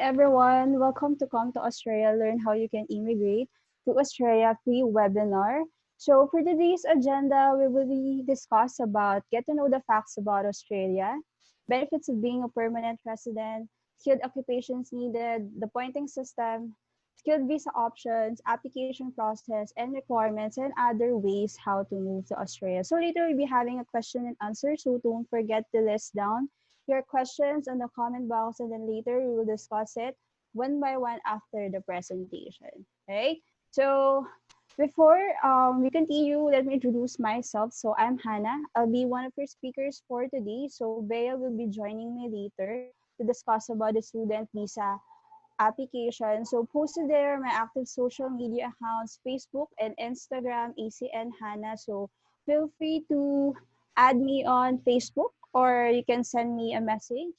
everyone. Welcome to Come to Australia, Learn How You Can Immigrate to Australia free webinar. So for today's agenda, we will be discuss about get to know the facts about Australia, benefits of being a permanent resident, skilled occupations needed, the pointing system, skilled visa options, application process and requirements, and other ways how to move to Australia. So later we'll be having a question and answer, so don't forget to list down your questions in the comment box, and then later we will discuss it one by one after the presentation. Right? So before we continue, let me introduce myself. So I'm Hannah. I'll be one of your speakers for today. So Bea will be joining me later to discuss about the student visa application. So posted there my active social media accounts, Facebook and Instagram, ACN Hannah. So feel free to add me on Facebook or you can send me a message.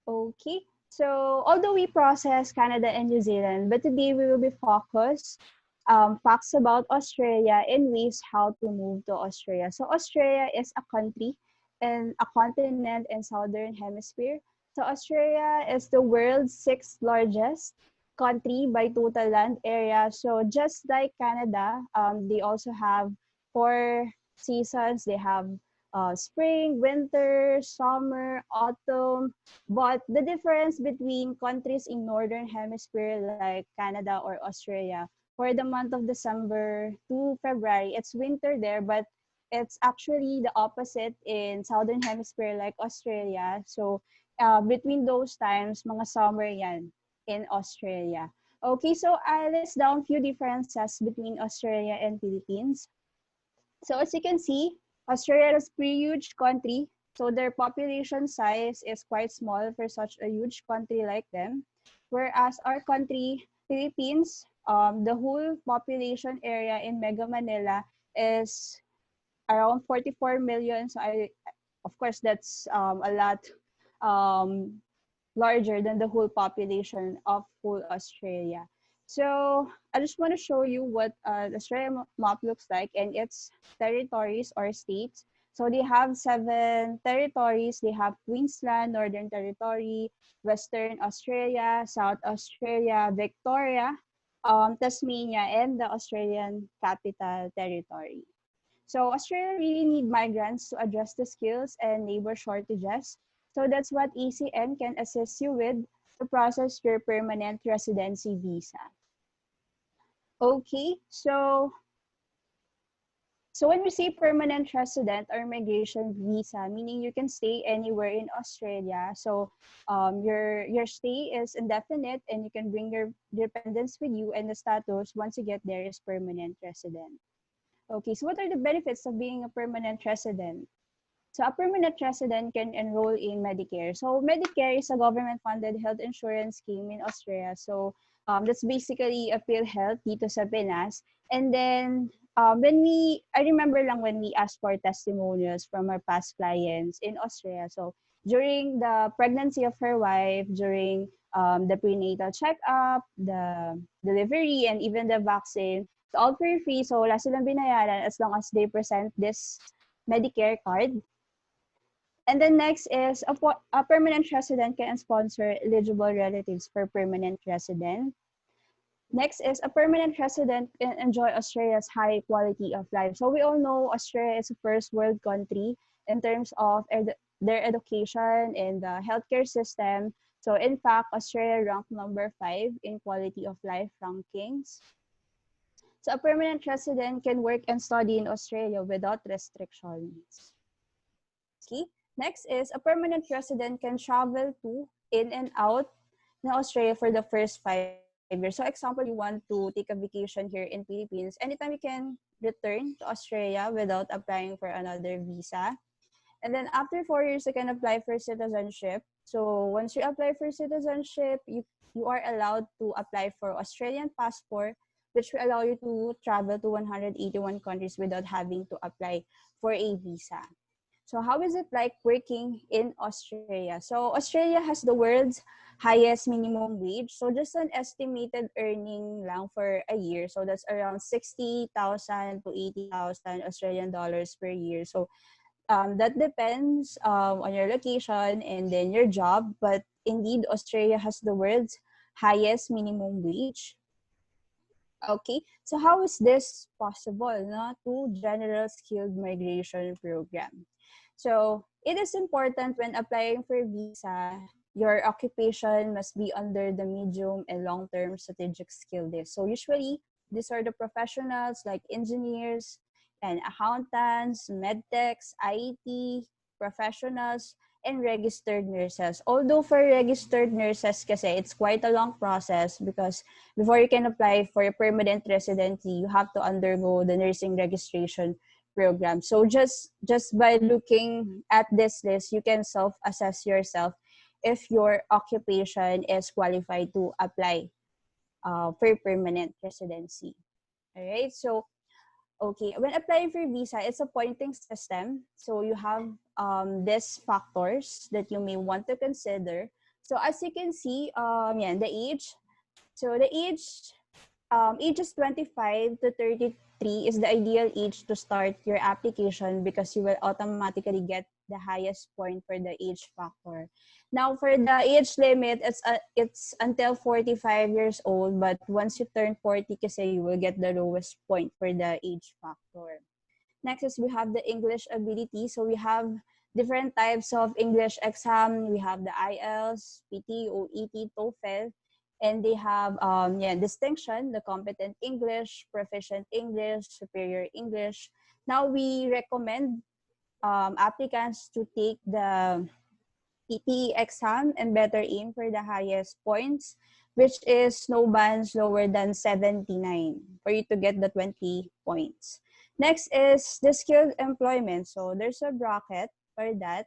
Okay. So although we process Canada and New Zealand, but today we will be focused facts about Australia and ways how to move to Australia. So Australia is a country and a continent in Southern Hemisphere. So Australia is the world's sixth largest country by total land area. So just like Canada, they also have 4 seasons. They have spring, winter, summer, autumn. But the difference between countries in Northern Hemisphere like Canada or Australia, for the month of December to February, it's winter there, but it's actually the opposite in Southern Hemisphere like Australia. So between those times, mga summer yan in Australia. Okay, so I list down few differences between Australia and Philippines. So as you can see, Australia is a pretty huge country. So their population size is quite small for such a huge country like them. Whereas our country, Philippines, the whole population area in Mega Manila is around 44 million. So of course, that's a lot um, larger than the whole population of whole Australia. So I just want to show you what the Australia map looks like and its territories or states. So they have 7 territories. They have Queensland, Northern Territory, Western Australia, South Australia, Victoria, Tasmania, and the Australian Capital Territory. So Australia really need migrants to address the skills and labor shortages. So that's what ACN can assist you with to process your permanent residency visa. Okay, so when we say permanent resident or migration visa, meaning you can stay anywhere in Australia. So your stay is indefinite and you can bring your dependents with you, and the status once you get there is permanent resident. Okay, so what are the benefits of being a permanent resident? So a permanent resident can enroll in Medicare. So Medicare is a government-funded health insurance scheme in Australia. So that's basically a PhilHealth dito sa Pinas. And then I remember lang when we asked for testimonials from our past clients in Australia. So during the pregnancy of her wife, during the prenatal checkup, the delivery, and even the vaccine, it's all for free. So wala silang binayaran as long as they present this Medicare card. And then next is a permanent resident can sponsor eligible relatives for permanent resident. Next is a permanent resident can enjoy Australia's high quality of life. So we all know Australia is a first world country in terms of their education and the healthcare system. So in fact, Australia ranked number 5 in quality of life rankings. So a permanent resident can work and study in Australia without restrictions. Okay. Next is a permanent resident can travel to, in and out in Australia for the first 5 years. So example, you want to take a vacation here in Philippines, anytime you can return to Australia without applying for another visa. And then after 4 years, you can apply for citizenship. So once you apply for citizenship, you are allowed to apply for Australian passport, which will allow you to travel to 181 countries without having to apply for a visa. So how is it like working in Australia? So Australia has the world's highest minimum wage. So just an estimated earning lang for a year. So that's around 60,000 to 80,000 Australian dollars per year. So that depends on your location and then your job. But indeed, Australia has the world's highest minimum wage. Okay, so how is this possible, no, to general skilled migration program? So it is important when applying for visa, your occupation must be under the medium and long-term strategic skill list. So usually, these are the professionals like engineers and accountants, medtechs, IT professionals, and registered nurses. Although for registered nurses kasi, it's quite a long process because before you can apply for a permanent residency, you have to undergo the nursing registration program. So just by looking at this list, you can self-assess yourself if your occupation is qualified to apply for permanent residency. All right. So okay, when applying for visa, it's a pointing system. So you have these factors that you may want to consider. So as you can see, the age. So the ages 25 to 33 is the ideal age to start your application because you will automatically get the highest point for the age factor. Now, for the age limit, it's until 45 years old, but once you turn 40, kasi you will get the lowest point for the age factor. Next is we have the English ability. So we have different types of English exam. We have the IELTS, PT, OET, TOEFL, and they have distinction, the competent English, proficient English, superior English. Now we recommend applicants to take the PT exam and better aim for the highest points, which is no bands lower than 79 for you to get the 20 points. Next is the skilled employment. So there's a bracket for that.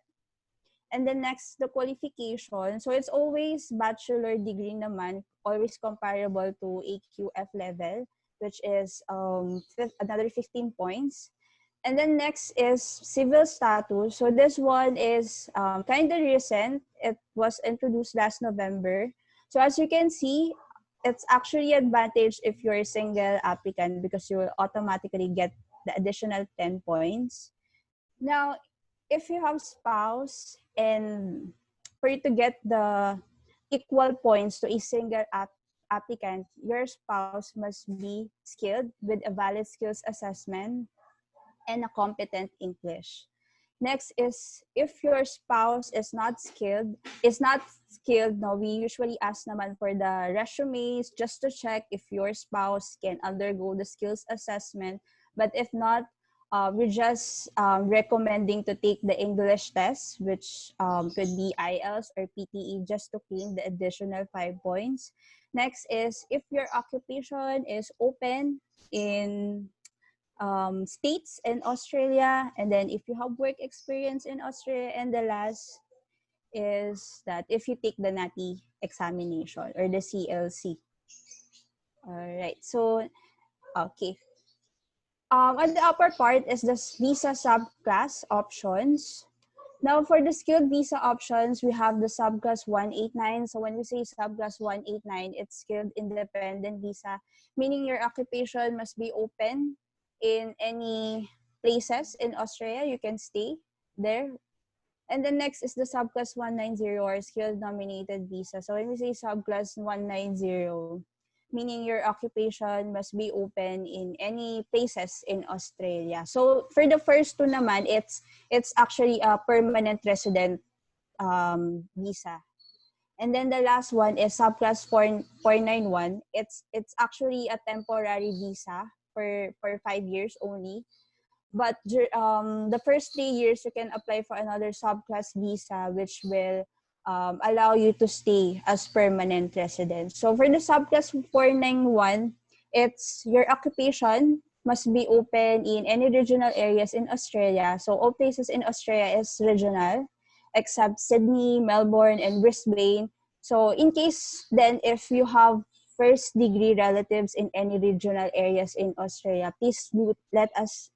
And then next, the qualification. So it's always bachelor degree naman, always comparable to AQF level, which is another 15 points. And then next is civil status. So this one is kind of recent. It was introduced last November. So as you can see, it's actually advantage if you're a single applicant because you will automatically get the additional 10 points. Now, if you have spouse and for you to get the equal points to a single applicant, your spouse must be skilled with a valid skills assessment and a competent English. Next is if your spouse is not skilled, no, we usually ask naman for the resumes just to check if your spouse can undergo the skills assessment. But if not, we're just recommending to take the English test, which could be IELTS or PTE, just to claim the additional 5 points. Next is if your occupation is open in states in Australia, and then if you have work experience in Australia, and the last is that if you take the NATI examination or the CLC. All right, so okay. On the upper part is the visa subclass options. Now, for the skilled visa options, we have the subclass 189. So when we say subclass 189, it's skilled independent visa, meaning your occupation must be open in any places in Australia. You can stay there. And the next is the subclass 190 or skilled nominated visa. So when we say subclass 190, meaning your occupation must be open in any places in Australia. So for the first two naman, it's actually a permanent resident visa. And then the last one is subclass 491. It's actually a temporary visa for 5 years only. But the first 3 years, you can apply for another subclass visa, which will allow you to stay as permanent resident. So for the subclass 491, it's your occupation must be open in any regional areas in Australia. So all places in Australia is regional, except Sydney, Melbourne, and Brisbane. So in case then if you have first degree relatives in any regional areas in Australia, please let us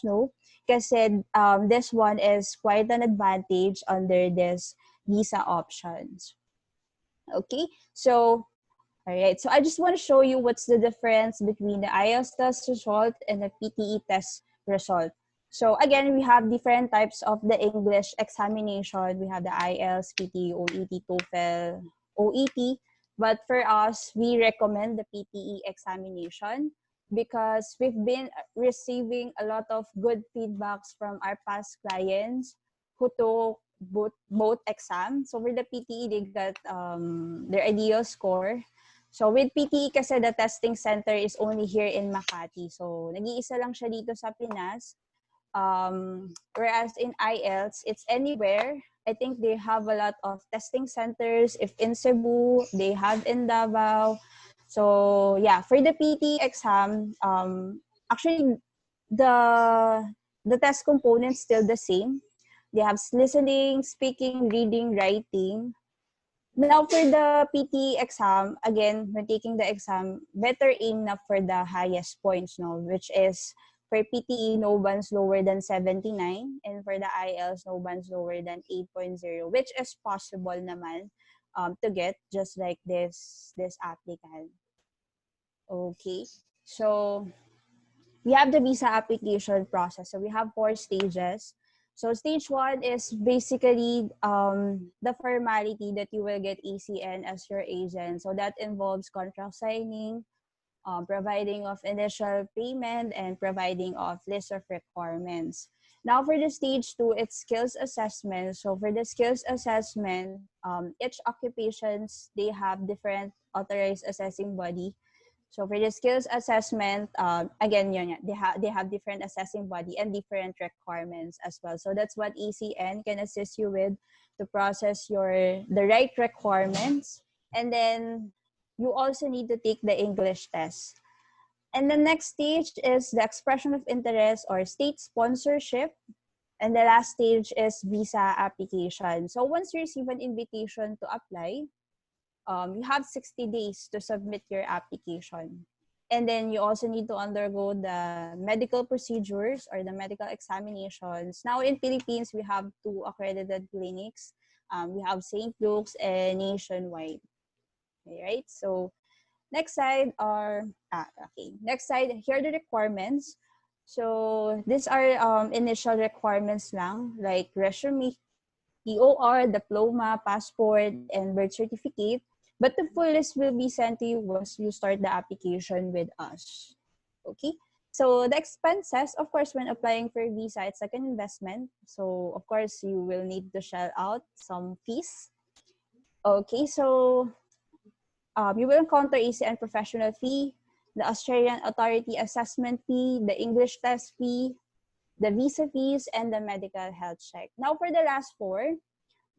know kasi this one is quite an advantage under this visa options. Okay, so all right, so I just want to show you what's the difference between the IELTS test result and the PTE test result. So again, we have different types of the English examination. We have the IELTS, PTE, OET, TOEFL, OET. But for us, we recommend the PTE examination because we've been receiving a lot of good feedbacks from our past clients who took both exams. So for the PTE, they got their ideal score. So with PTE kasi the testing center is only here in Makati. So nag-iisa lang siya dito sa Pinas. Whereas in IELTS, it's anywhere. I think they have a lot of testing centers. If in Cebu, they have in Davao. So yeah, for the PT exam, actually the test components still the same. They have listening, speaking, reading, writing. Now for the PT exam, again, when taking the exam, better aim na for the highest points, no? Which is for PTE, no bands lower than 79, and for the IELTS, no bands lower than 8.0, which is possible naman to get just like this applicant. Okay, so we have the visa application process. So we have 4 stages. So stage 1 is basically the formality that you will get ACN as your agent. So that involves contract signing, providing of initial payment, and providing of list of requirements. Now for the stage 2, it's skills assessment. So for the skills assessment, each occupations, they have different authorized assessing body. So for the skills assessment, again, they have different assessing body and different requirements as well. So that's what ACN can assist you with to process the right requirements. And then you also need to take the English test. And the next stage is the expression of interest or state sponsorship. And the last stage is visa application. So once you receive an invitation to apply, you have 60 days to submit your application. And then you also need to undergo the medical procedures or the medical examinations. Now in Philippines, we have 2 accredited clinics. We have St. Luke's and Nationwide. Okay, right? So next slide next slide, here are the requirements. So these are initial requirements lang, like resume, TOR, diploma, passport, and birth certificate. But the full list will be sent to you once you start the application with us. Okay? So the expenses, of course, when applying for a visa, it's like an investment. So, of course, you will need to shell out some fees. Okay, so you will encounter ACN professional fee, the Australian Authority assessment fee, the English test fee, the visa fees, and the medical health check. Now, for the last 4,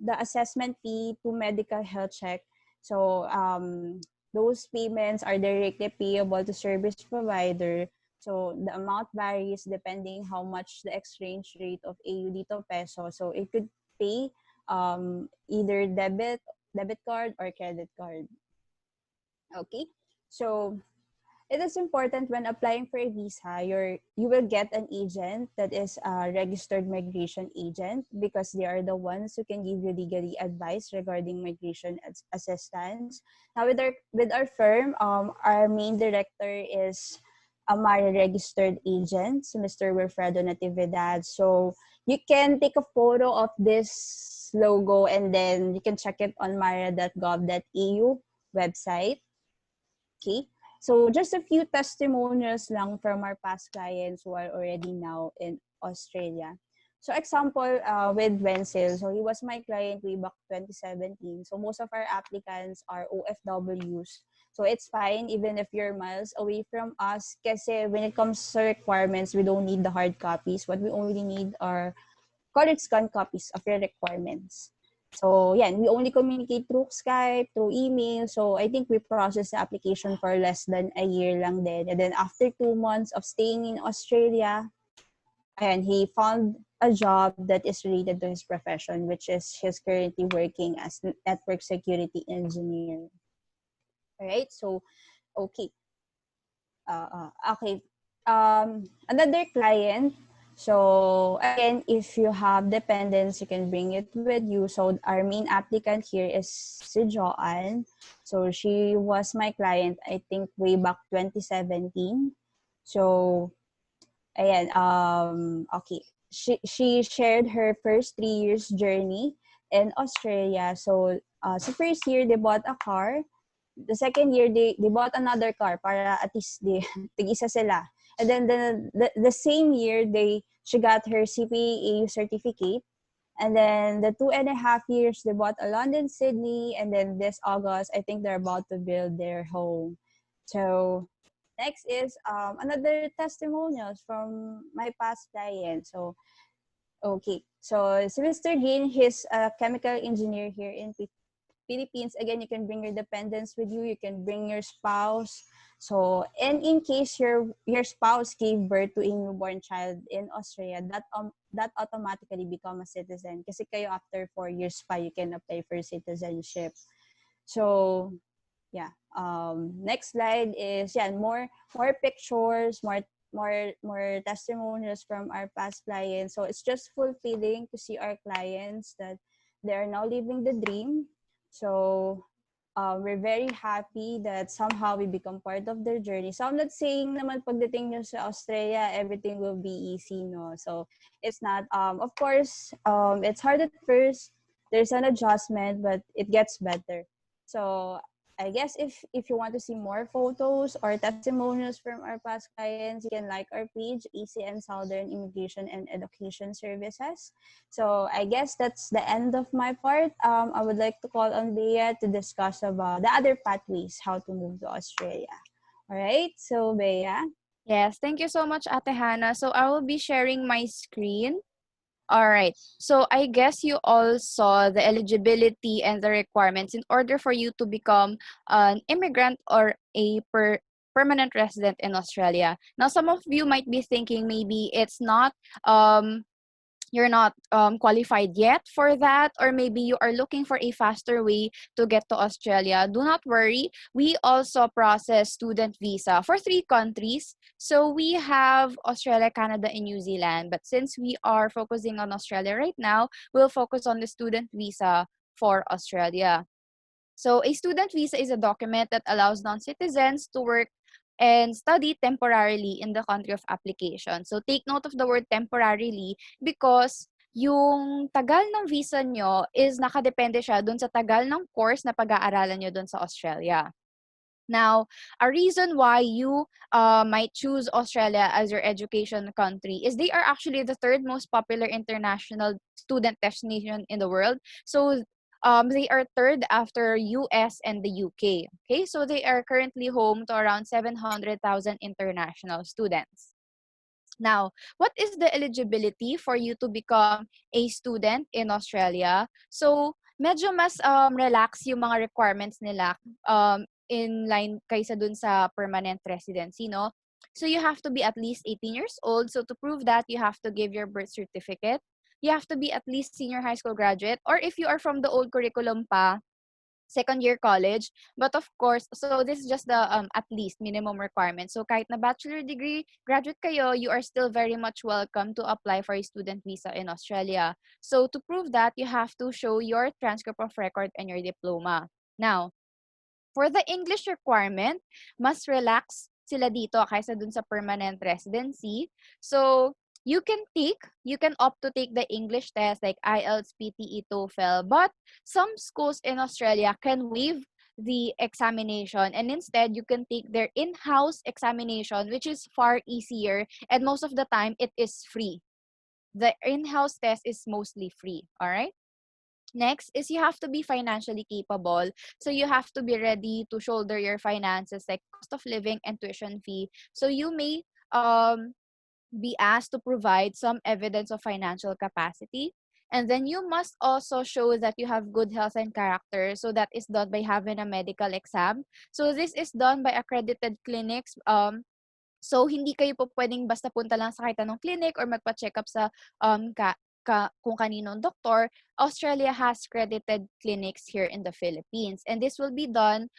the assessment fee to medical health check. So those payments are directly payable to service provider. So the amount varies depending how much the exchange rate of AUD to peso. So it could pay either debit card or credit card. Okay, so it is important when applying for a visa, you will get an agent that is a registered migration agent because they are the ones who can give you legally advice regarding migration assistance. Now with our firm, our main director is a Mara registered agent, so Mr. Wilfredo Natividad. So you can take a photo of this logo and then you can check it on mara.gov.au website. Okay. So just a few testimonials lang from our past clients who are already now in Australia. So example, with Wenzel, so he was my client way back 2017. So most of our applicants are OFWs. So it's fine even if you're miles away from us kasi when it comes to requirements, we don't need the hard copies. What we only need are colored scan copies of your requirements. So, yeah, we only communicate through Skype, through email. So, I think we processed the application for less than a year lang din. And then, after 2 months of staying in Australia, and he found a job that is related to his profession, which is he's currently working as network security engineer. All right, so, okay. Okay. Another client. So again, if you have dependents, you can bring it with you. So our main applicant here is si Joanne. So she was my client, I think, way back 2017. So ayan, okay. She shared her first 3 years journey in Australia. So, sa first year, they bought a car. The second year, they bought another car para at least tig-isa sila. And then the same year, she got her CPA certificate. And then the 2.5 years, they bought a London, Sydney, and then this August, I think they're about to build their home. So next is another testimonials from my past client. So okay, so si Mr. Gin, he's a chemical engineer here in Philippines. Again, you can bring your dependents with you. You can bring your spouse. So, and in case your spouse gave birth to a newborn child in Australia, that automatically become a citizen. Kasi kayo after 4 years pa, you can apply for citizenship. So, yeah. Next slide is more pictures, more testimonials from our past clients. So it's just fulfilling to see our clients that they are now living the dream. So we're very happy that somehow we become part of their journey. So I'm not saying naman pagdating nyo sa Australia, everything will be easy, no? So it's not, of course, it's hard at first. There's an adjustment, but it gets better. So I guess if you want to see more photos or testimonials from our past clients, you can like our page, ECN Southern Immigration and Education Services. So I guess that's the end of my part. I would like to call on Bea to discuss about the other pathways, how to move to Australia. All right, so Bea. Yes, thank you so much, Ate Hannah. So I will be sharing my screen. All right. So I guess you all saw the eligibility and the requirements in order for you to become an immigrant or a permanent resident in Australia. Now, some of you might be thinking maybe it's not you're not qualified yet for that, or maybe you are looking for a faster way to get to Australia. Do not worry. We also process student visa for 3 countries. So we have Australia, Canada, and New Zealand. But since we are focusing on Australia right now, we'll focus on the student visa for Australia. So a student visa is a document that allows non-citizens to work and study temporarily in the country of application. So take note of the word temporarily because yung tagal ng visa nyo is nakadepende siya dun sa tagal ng course na pag-aaralan nyo dun sa Australia. Now, a reason why you might choose Australia as your education country is they are actually the third most popular international student destination in the world. So, they are third after US and the UK. Okay, so they are currently home to around 700,000 international students. Now, what is the eligibility for you to become a student in Australia? So, medyo mas relax yung mga requirements nila in line kaysa dun sa permanent residency, no? So, you have to be at least 18 years old. So, to prove that, you have to give your birth certificate. You have to be at least senior high school graduate. Or if you are from the old curriculum pa, second year college. But of course, so this is just the at least minimum requirement. So kahit na bachelor degree graduate kayo, you are still very much welcome to apply for a student visa in Australia. So to prove that, you have to show your transcript of record and your diploma. Now, for the English requirement, mas relax sila dito kaysa dun sa permanent residency. So, you can opt to take the English test like IELTS, PTE, TOEFL, but some schools in Australia can waive the examination and instead you can take their in-house examination, which is far easier, and most of the time it is free. The in-house test is mostly free, all right? Next is you have to be financially capable. So you have to be ready to shoulder your finances like cost of living and tuition fee. So you may be asked to provide some evidence of financial capacity. And then you must also show that you have good health and character. So that is done by having a medical exam. So this is done by accredited clinics. So, hindi kayo po pwedeng basta punta lang sa kahit anong clinic or magpa-check up sa kung kaninong doktor. Australia has credited clinics here in the Philippines. And this will be done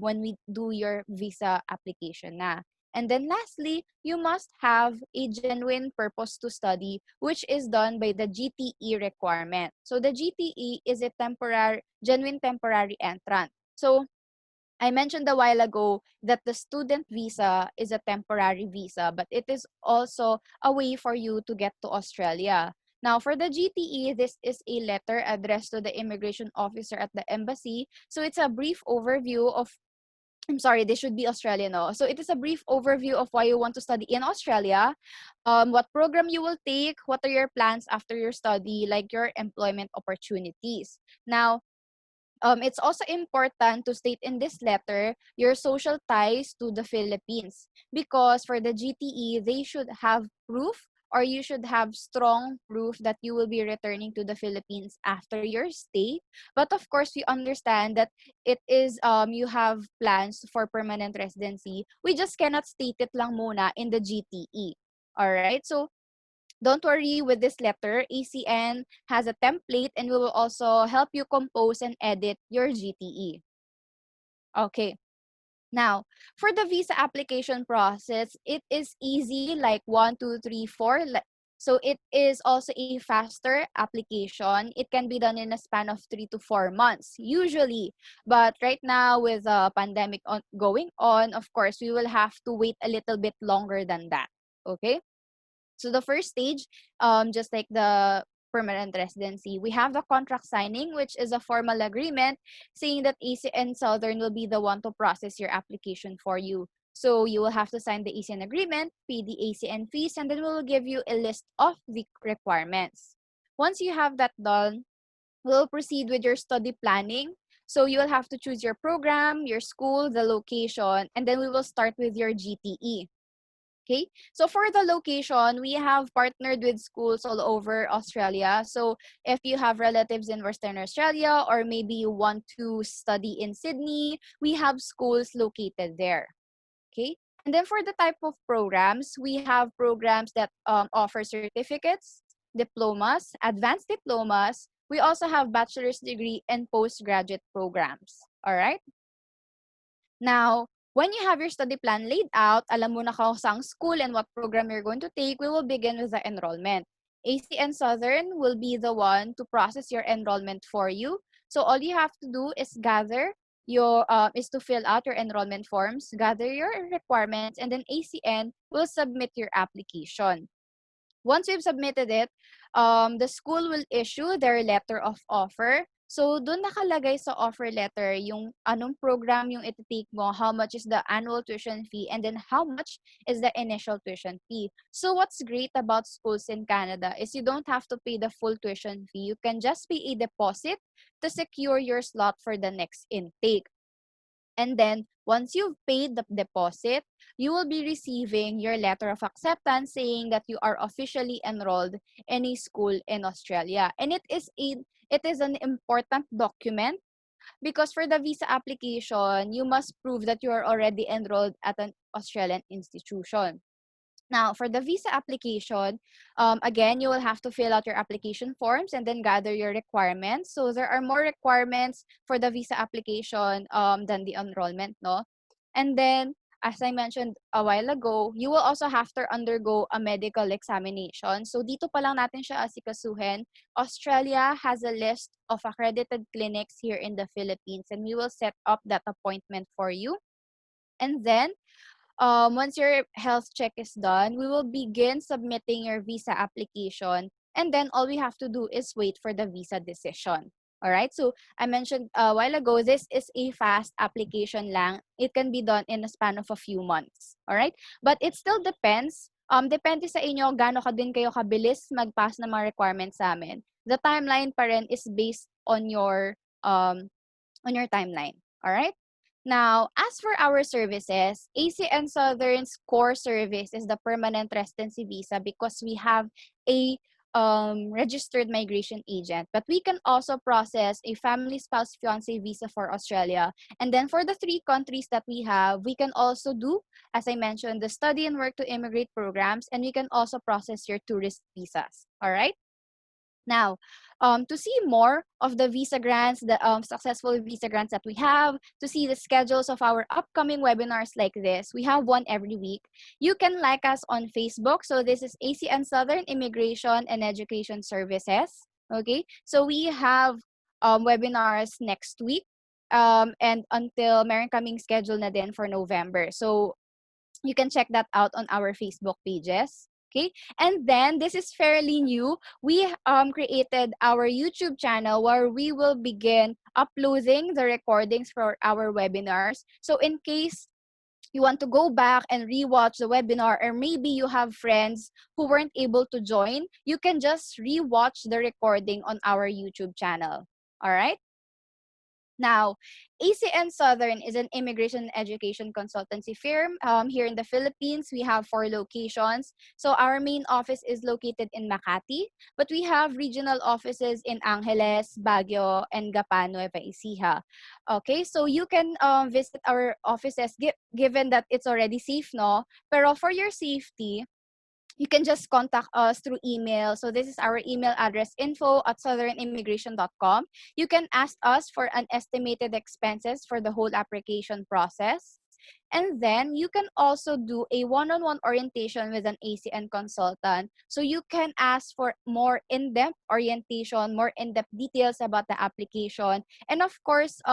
when we do your visa application na. And then lastly, you must have a genuine purpose to study, which is done by the GTE requirement. So the GTE is a genuine temporary entrant. So I mentioned a while ago that the student visa is a temporary visa, but it is also a way for you to get to Australia. Now, for the GTE, this is a letter addressed to the immigration officer at the embassy. So it's a brief overview of, I'm sorry, this should be Australian, no? So it is a brief overview of why you want to study in Australia, what program you will take, what are your plans after your study, like your employment opportunities. Now, it's also important to state in this letter your social ties to the Philippines, because for the GTE, they should have proof, or you should have strong proof that you will be returning to the Philippines after your stay. But of course, we understand that it is you have plans for permanent residency. We just cannot state it lang muna in the GTE. All right? So don't worry with this letter. ACN has a template and we will also help you compose and edit your GTE. Okay. Now, for the visa application process, it is easy, like 1, 2, 3, 4. So it is also a faster application. It can be done in a span of 3 to 4 months, usually. But right now, with the pandemic going on, of course, we will have to wait a little bit longer than that. Okay? So the first stage, just like the permanent residency, we have the contract signing, which is a formal agreement saying that ACN Southern will be the one to process your application for you. So you will have to sign the ACN agreement, pay the ACN fees, and then we will give you a list of the requirements. Once you have that done, we'll proceed with your study planning. So you will have to choose your program, your school, the location, and then we will start with your GTE. Okay, so for the location, we have partnered with schools all over Australia. So if you have relatives in Western Australia, or maybe you want to study in Sydney, we have schools located there. Okay, and then for the type of programs, we have programs that offer certificates, diplomas, advanced diplomas. We also have bachelor's degree and postgraduate programs. All right. Now, when you have your study plan laid out, alam mo na kung saang school and what program you're going to take, we will begin with the enrollment. ACN Southern will be the one to process your enrollment for you. So all you have to do is is to fill out your enrollment forms, gather your requirements, and then ACN will submit your application. Once we've submitted it, the school will issue their letter of offer. So, doon nakalagay sa offer letter yung anong program yung iti-take mo, how much is the annual tuition fee, and then how much is the initial tuition fee. So, what's great about schools in Canada is you don't have to pay the full tuition fee. You can just pay a deposit to secure your slot for the next intake. And then, once you've paid the deposit, you will be receiving your letter of acceptance saying that you are officially enrolled in a school in Australia. And it is an important document because for the visa application, you must prove that you are already enrolled at an Australian institution. Now, for the visa application, again, you will have to fill out your application forms and then gather your requirements. So there are more requirements for the visa application than the enrollment, no? And then, as I mentioned a while ago, you will also have to undergo a medical examination. So dito pa lang natin siya asikasuhin. Australia has a list of accredited clinics here in the Philippines, and we will set up that appointment for you. And then, once your health check is done, we will begin submitting your visa application. And then all we have to do is wait for the visa decision. All right. So I mentioned a while ago, this is a fast application lang. It can be done in a span of a few months. All right. But it still depends. Depende sa inyo gaano ka din kayo kabilis mag-pass ng mga requirements sa amin. The timeline pa rin is based on your timeline. All right. Now, as for our services, ACN Southern's core service is the permanent residency visa because we have a registered migration agent. But we can also process a family spouse fiancé visa for Australia. And then for the 3 countries that we have, we can also do, as I mentioned, the study and work to immigrate programs, and we can also process your tourist visas. All right. Now, to see more of the visa grants, the successful visa grants that we have, to see the schedules of our upcoming webinars like this, we have one every week. You can like us on Facebook. So this is ACN Southern Immigration and Education Services. Okay, so we have webinars next week. And until meron kaming schedule na din for November. So you can check that out on our Facebook pages. Okay. And then this is fairly new. We created our YouTube channel where we will begin uploading the recordings for our webinars. So in case you want to go back and rewatch the webinar, or maybe you have friends who weren't able to join, you can just rewatch the recording on our YouTube channel. All right. Now, ACN Southern is an immigration education consultancy firm. Here in the Philippines, we have 4 locations. So our main office is located in Makati, but we have regional offices in Angeles, Baguio, and Gapan, Nueva Ecija. Okay, so you can visit our offices given that it's already safe, no? Pero for your safety, you can just contact us through email. So this is our email address, info@southernimmigration.com. You can ask us for an estimated expenses for the whole application process. And then you can also do a one-on-one orientation with an ACN consultant. So you can ask for more in-depth orientation, more in-depth details about the application. And of course,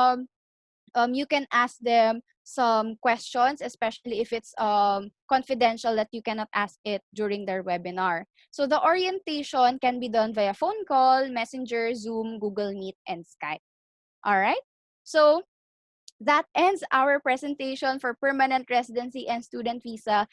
you can ask them some questions, especially if it's confidential that you cannot ask it during their webinar. So the orientation can be done via phone call, Messenger, Zoom, Google Meet, and Skype. All right. So that ends our presentation for permanent residency and student visa.